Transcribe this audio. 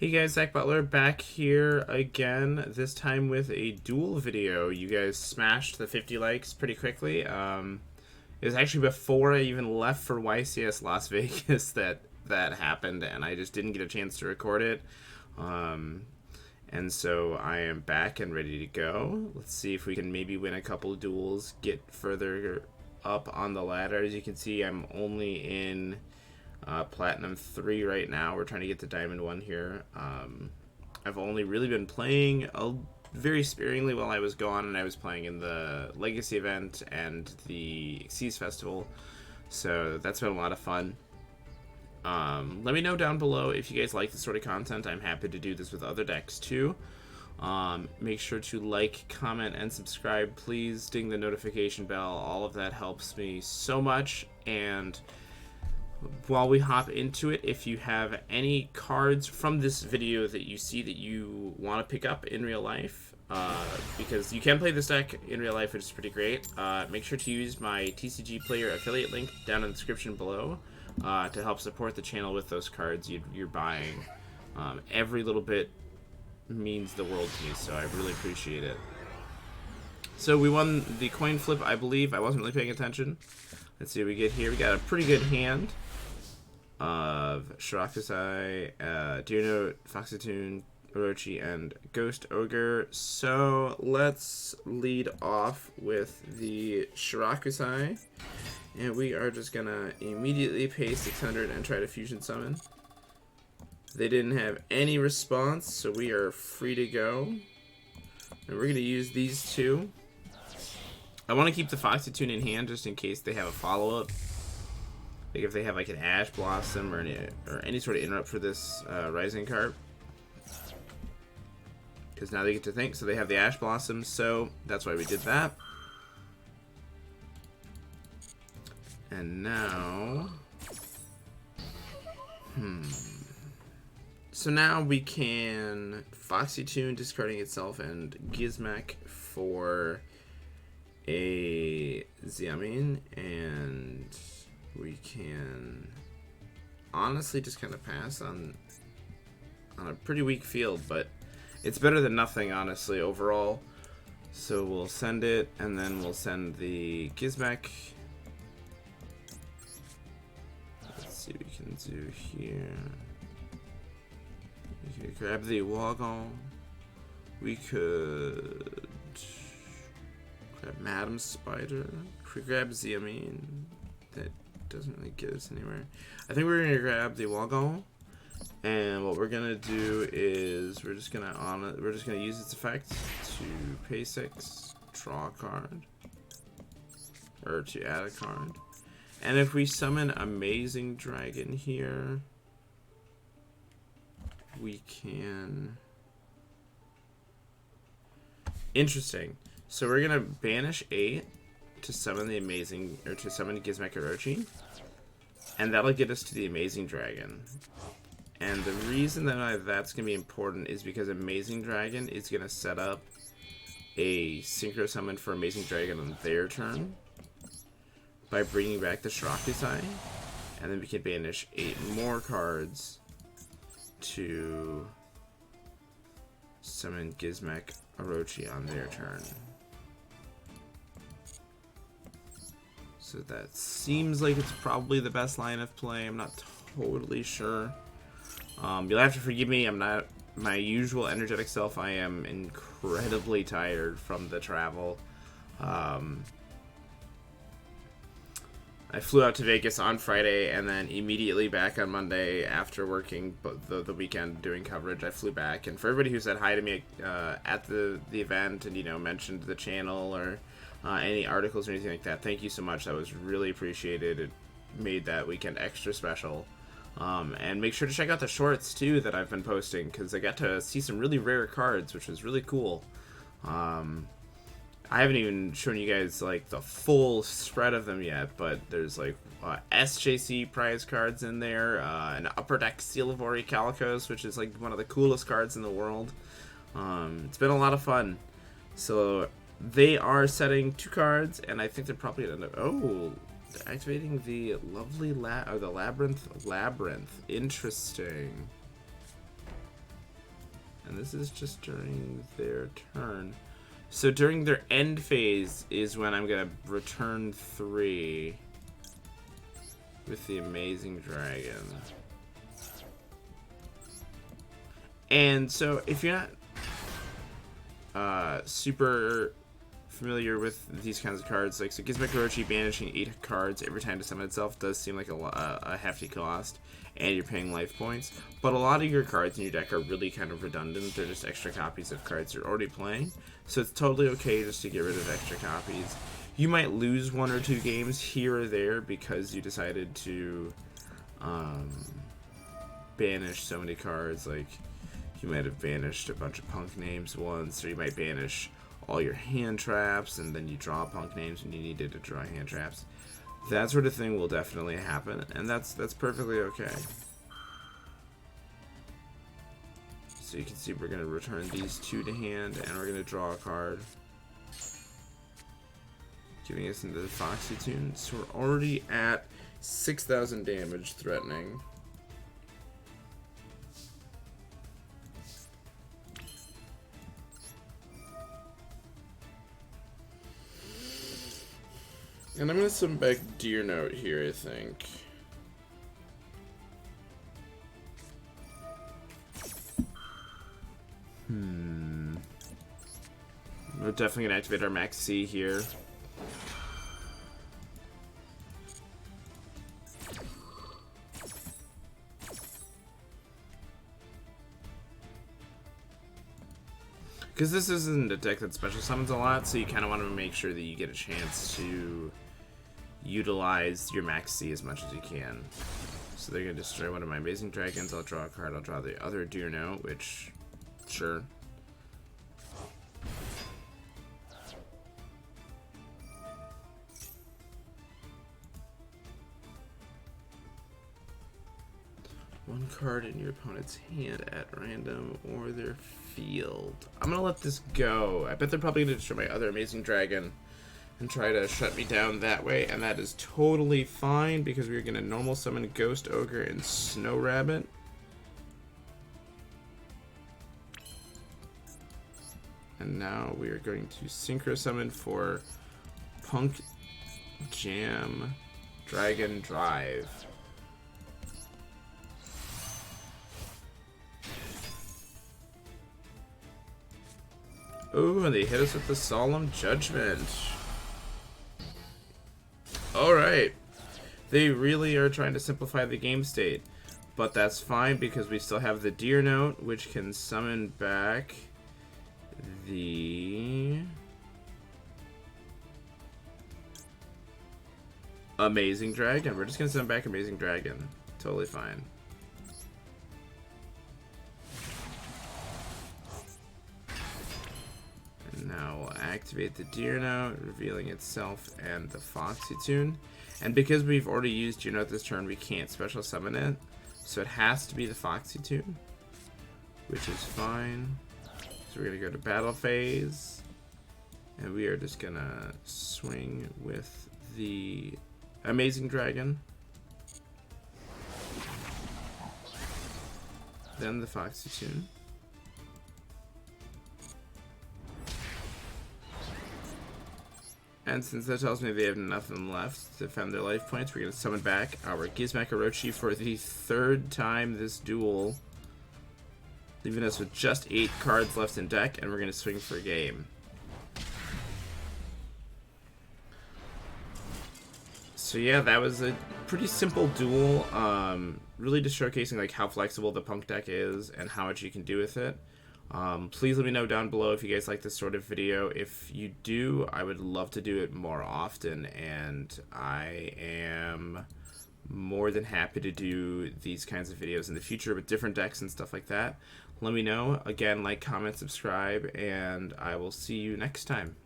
Hey guys, Zach Butler back here again, this time with a duel video. You guys smashed the 50 likes pretty quickly. It was actually before I even left for YCS Las Vegas that happened, and I just didn't get a chance to record it. And so I am back and ready to go. Let's see if we can maybe win a couple duels, get further up on the ladder. As you can see, I'm only in Platinum 3 right now. We're trying to get to Diamond 1 here. I've only really been playing very sparingly while I was gone, and I was playing in the Legacy event and the Xyz Festival, so that's been a lot of fun. Let me know down below if you guys like this sort of content. I'm happy to do this with other decks too. Make sure to like, comment, and subscribe. Please ding the notification bell. All of that helps me so much. And while we hop into it, if you have any cards from this video that you see that you want to pick up in real life, because you can play this deck in real life, which is pretty great, make sure to use my TCG Player affiliate link down in the description below to help support the channel with those cards you're buying. Every little bit means the world to me, so I really appreciate it. So we won the coin flip, I believe. I wasn't really paying attention. Let's see what we get here. We got a pretty good hand of Shirakusai, Deer Note, Foxy-Tune, Orochi, and Ghost Ogre. So let's lead off with the Shirakusai. And we are just gonna immediately pay 600 and try to fusion summon. They didn't have any response, so we are free to go. And we're gonna use these two. I want to keep the Foxy-Tune in hand just in case they have a follow-up. Like if they have like an Ash Blossom or any sort of interrupt for this Rising card. Because now they get to think, so they have the Ash Blossom, so that's why we did that. And now... So now we can Foxy-Tune discarding itself and Gizmek for a Xiamin, and we can honestly just kind of pass on a pretty weak field, but it's better than nothing, honestly, overall. So we'll send it, and then we'll send the Gizmek. Let's see what we can do here. We could grab the Wagon. We could grab Madam Spider. If we grab Xiamin, that doesn't really get us anywhere. I think we're gonna grab the Wagon, and what we're gonna do is we're just gonna use its effect to pay 6, draw a card, or to add a card. And if we summon Amazing Dragon here, we can. Interesting. So we're gonna banish 8 to summon the Amazing, or to summon Gizmek Orochi, and that'll get us to the Amazing Dragon. And the reason that that's gonna be important is because Amazing Dragon is gonna set up a synchro summon for Amazing Dragon on their turn by bringing back the Shirakusai, and then we can banish 8 more cards to summon Gizmek Orochi on their turn. So that seems like it's probably the best line of play. I'm not totally sure. You'll have to forgive me. I'm not my usual energetic self. I am incredibly tired from the travel. I flew out to Vegas on Friday and then immediately back on Monday after working the weekend doing coverage. I flew back, and for everybody who said hi to me at the event and, you know, mentioned the channel or any articles or anything like that, thank you so much. That was really appreciated. It made that weekend extra special. And make sure to check out the shorts too that I've been posting, because I got to see some really rare cards, which was really cool. I haven't even shown you guys like the full spread of them yet, but there's like SJC prize cards in there, an Upper Deck Seal of Ori Calicos, which is like one of the coolest cards in the world. It's been a lot of fun. So they are setting 2 cards, and I think they're probably gonna end up, activating the lovely the Labyrinth. Interesting. And this is just during their turn. So during their end phase is when I'm going to return 3 with the Amazing Dragon. And so if you're not super familiar with these kinds of cards, like, so Gizmek Orochi banishing 8 cards every time to summon itself does seem like a hefty cost, and you're paying life points. But a lot of your cards in your deck are really kind of redundant. They're just extra copies of cards you're already playing, so it's totally okay just to get rid of extra copies. You might lose 1 or 2 games here or there because you decided to banish so many cards. Like, you might have banished a bunch of Punk names once, or you might banish all your hand traps, and then you draw Punk names when you needed to draw hand traps. That sort of thing will definitely happen, and that's perfectly okay. So you can see we're going to return these 2 to hand, and we're going to draw a card, giving us into the Foxy Tune. So we're already at 6,000 damage threatening. And I'm going to summon back Deer Note here, I think. We're definitely going to activate our Max C here. Because this isn't a deck that special summons a lot, so you kind of want to make sure that you get a chance to utilize your Max C as much as you can. So they're going to destroy one of my Amazing Dragons. I'll draw a card. I'll draw the other Deer Note, which, sure. One card in your opponent's hand at random or their field. I'm going to let this go. I bet they're probably going to destroy my other Amazing Dragon and try to shut me down that way, and that is totally fine because we're going to normal summon Ghost Ogre and Snow Rabbit. And now we are going to Synchro Summon for Punk Jam Dragon Drive. Oh, and they hit us with the Solemn Judgment. Alright. They really are trying to simplify the game state. But that's fine because we still have the Deer Note, which can summon back the Amazing Dragon. We're just going to summon back Amazing Dragon. Totally fine. Now we'll activate the Deer Note, revealing itself and the Foxy Tune. And because we've already used Deer Note this turn, we can't special summon it. So it has to be the Foxy Tune, which is fine. So we're going to go to battle phase. And we are just going to swing with the Amazing Dragon. Then the Foxy Tune. And since that tells me they have nothing left to defend their life points, we're going to summon back our Gizmek Orochi for the 3rd time this duel, leaving us with just 8 cards left in deck, and we're going to swing for a game. So yeah, that was a pretty simple duel, really just showcasing like how flexible the Punk deck is and how much you can do with it. Please let me know down below if you guys like this sort of video. If you do, I would love to do it more often, and I am more than happy to do these kinds of videos in the future with different decks and stuff like that. Let me know. Again, like, comment, subscribe, and I will see you next time.